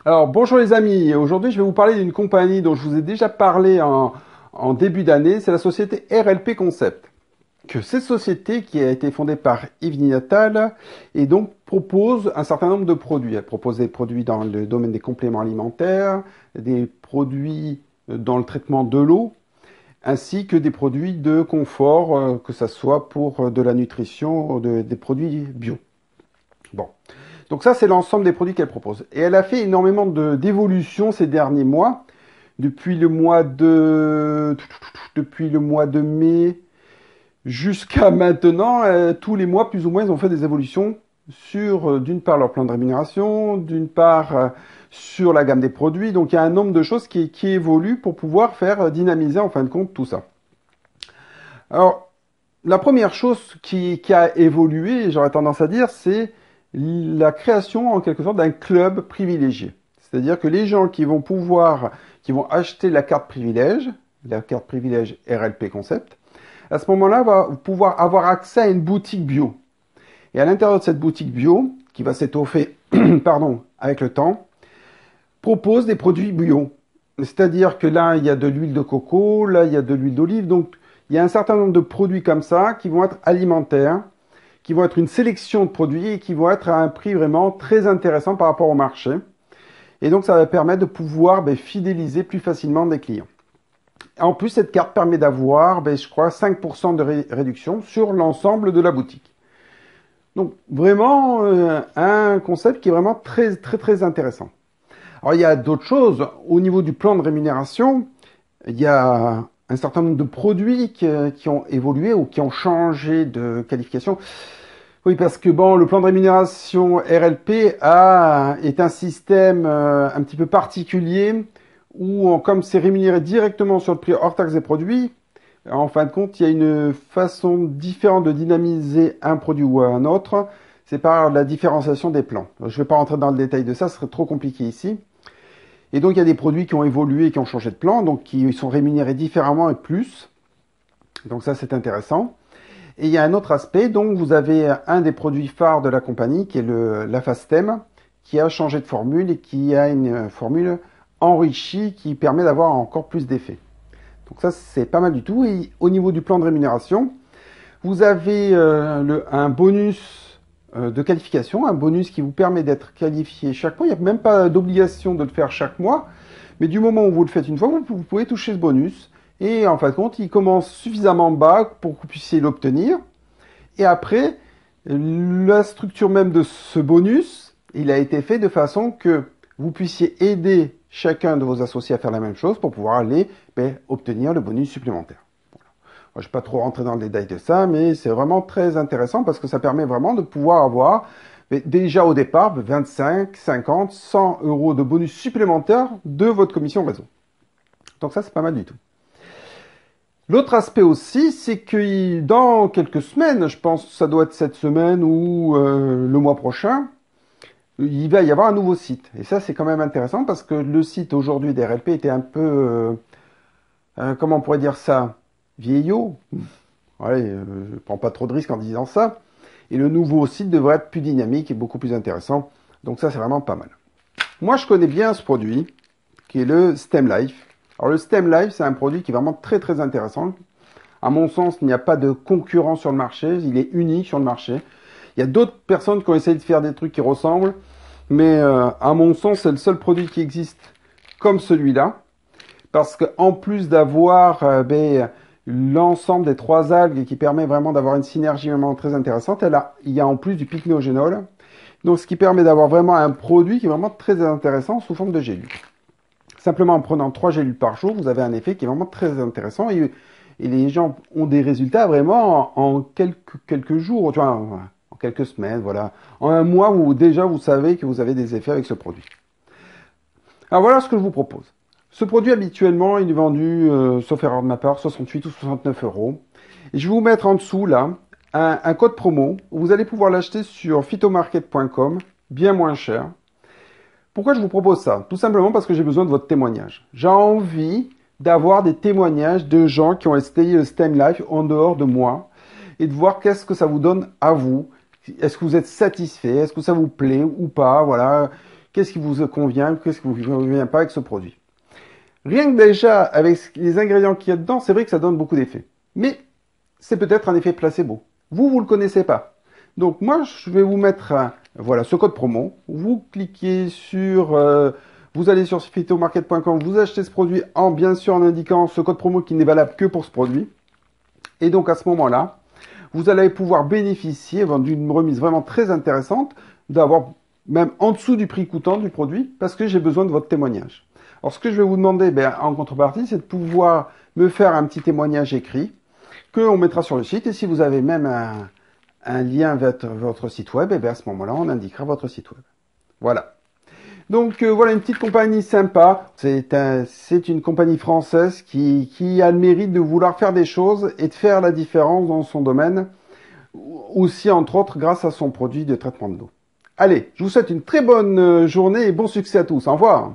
Alors bonjour les amis, aujourd'hui je vais vous parler d'une compagnie dont je vous ai déjà parlé en début d'année, c'est la société RLP Concept. Que cette société qui a été fondée par Yves Niatal et donc propose un certain nombre de produits. Elle propose des produits dans le domaine des compléments alimentaires, des produits dans le traitement de l'eau, ainsi que des produits de confort, que ce soit pour de la nutrition ou des produits bio. Bon. Donc ça, c'est l'ensemble des produits qu'elle propose. Et elle a fait énormément d'évolutions ces derniers mois. Depuis le mois de mai jusqu'à maintenant, tous les mois, plus ou moins, ils ont fait des évolutions sur, d'une part, leur plan de rémunération, d'une part, sur la gamme des produits. Donc il y a un nombre de choses qui évoluent pour pouvoir faire dynamiser, en fin de compte, tout ça. Alors, la première chose qui a évolué, j'aurais tendance à dire, c'est la création en quelque sorte d'un club privilégié. C'est-à-dire que les gens qui vont acheter la carte privilège RLP Concept, à ce moment-là, vont pouvoir avoir accès à une boutique bio. Et à l'intérieur de cette boutique bio, qui va s'étoffer, pardon, avec le temps, propose des produits bio. C'est-à-dire que là, il y a de l'huile de coco, là, il y a de l'huile d'olive, donc il y a un certain nombre de produits comme ça qui vont être alimentaires, qui vont être une sélection de produits et qui vont être à un prix vraiment très intéressant par rapport au marché. Et donc, ça va permettre de pouvoir fidéliser plus facilement des clients. En plus, cette carte permet d'avoir, je crois, 5% de réduction sur l'ensemble de la boutique. Donc, vraiment, un concept qui est vraiment très, très, très intéressant. Alors, il y a d'autres choses. Au niveau du plan de rémunération, il y a un certain nombre de produits qui ont évolué ou qui ont changé de qualification. Oui, parce que bon, le plan de rémunération RLP est un système un petit peu particulier où, comme c'est rémunéré directement sur le prix hors taxe des produits, en fin de compte, il y a une façon différente de dynamiser un produit ou un autre. C'est par la différenciation des plans. Je ne vais pas rentrer dans le détail de ça, ce serait trop compliqué ici. Et donc, il y a des produits qui ont évolué et qui ont changé de plan, donc qui sont rémunérés différemment et plus. Donc ça, c'est intéressant. Et il y a un autre aspect, donc vous avez un des produits phares de la compagnie, qui est la Fastem, qui a changé de formule et qui a une formule enrichie qui permet d'avoir encore plus d'effets. Donc ça, c'est pas mal du tout. Et au niveau du plan de rémunération, vous avez un bonus de qualification, un bonus qui vous permet d'être qualifié chaque mois. Il n'y a même pas d'obligation de le faire chaque mois, mais du moment où vous le faites une fois, vous pouvez toucher ce bonus. Et en fin de compte, il commence suffisamment bas pour que vous puissiez l'obtenir. Et après, la structure même de ce bonus, il a été fait de façon que vous puissiez aider chacun de vos associés à faire la même chose pour pouvoir aller obtenir le bonus supplémentaire. Voilà. Moi, je ne vais pas trop rentrer dans le détail de ça, mais c'est vraiment très intéressant parce que ça permet vraiment de pouvoir avoir déjà au départ 25, 50, 100 euros de bonus supplémentaire de votre commission réseau. Donc ça, c'est pas mal du tout. L'autre aspect aussi, c'est que dans quelques semaines, je pense que ça doit être cette semaine ou le mois prochain, il va y avoir un nouveau site. Et ça, c'est quand même intéressant parce que le site aujourd'hui d'RLP était un peu, comment on pourrait dire ça, vieillot. Ouais, je ne prends pas trop de risques en disant ça. Et le nouveau site devrait être plus dynamique et beaucoup plus intéressant. Donc ça, c'est vraiment pas mal. Moi, je connais bien ce produit, qui est le Stem Life. Alors le Stem Life, c'est un produit qui est vraiment très très intéressant. À mon sens, il n'y a pas de concurrent sur le marché, il est unique sur le marché. Il y a d'autres personnes qui ont essayé de faire des trucs qui ressemblent, mais à mon sens, c'est le seul produit qui existe comme celui-là. Parce qu'en plus d'avoir l'ensemble des 3 algues et qui permet vraiment d'avoir une synergie vraiment très intéressante, il y a en plus du pycnogénol. Donc ce qui permet d'avoir vraiment un produit qui est vraiment très intéressant sous forme de gélules. Simplement en prenant 3 gélules par jour, vous avez un effet qui est vraiment très intéressant et les gens ont des résultats vraiment en quelques jours, tu vois, en quelques semaines, voilà. En un mois, où déjà vous savez que vous avez des effets avec ce produit. Alors voilà ce que je vous propose. Ce produit habituellement, il est vendu, sauf erreur de ma part, 68 ou 69 euros. Et je vais vous mettre en dessous là un code promo. Vous allez pouvoir l'acheter sur phytomarket.com, bien moins cher. Pourquoi je vous propose ça? Tout simplement parce que j'ai besoin de votre témoignage. J'ai envie d'avoir des témoignages de gens qui ont essayé le Stem Life en dehors de moi et de voir qu'est-ce que ça vous donne à vous. Est-ce que vous êtes satisfait? Est-ce que ça vous plaît ou pas? Voilà. qu'est-ce qui vous convient, qu'est-ce qui vous convient pas avec ce produit. Rien que déjà, avec les ingrédients qu'il y a dedans, c'est vrai que ça donne beaucoup d'effets. Mais c'est peut-être un effet placebo. Vous le connaissez pas. Donc moi, je vais vous mettre, voilà, ce code promo. Vous cliquez sur, vous allez sur phytomarket.com, vous achetez ce produit bien sûr en indiquant ce code promo qui n'est valable que pour ce produit. Et donc à ce moment-là, vous allez pouvoir bénéficier d'une remise vraiment très intéressante, d'avoir même en dessous du prix coûtant du produit, parce que j'ai besoin de votre témoignage. Alors ce que je vais vous demander en contrepartie, c'est de pouvoir me faire un petit témoignage écrit, qu'on mettra sur le site, et si vous avez même un lien vers votre site web, et bien à ce moment-là, on indiquera votre site web. Voilà. Donc voilà une petite compagnie sympa. C'est une compagnie française qui a le mérite de vouloir faire des choses et de faire la différence dans son domaine, aussi entre autres grâce à son produit de traitement de l'eau. Allez, je vous souhaite une très bonne journée et bon succès à tous. Au revoir.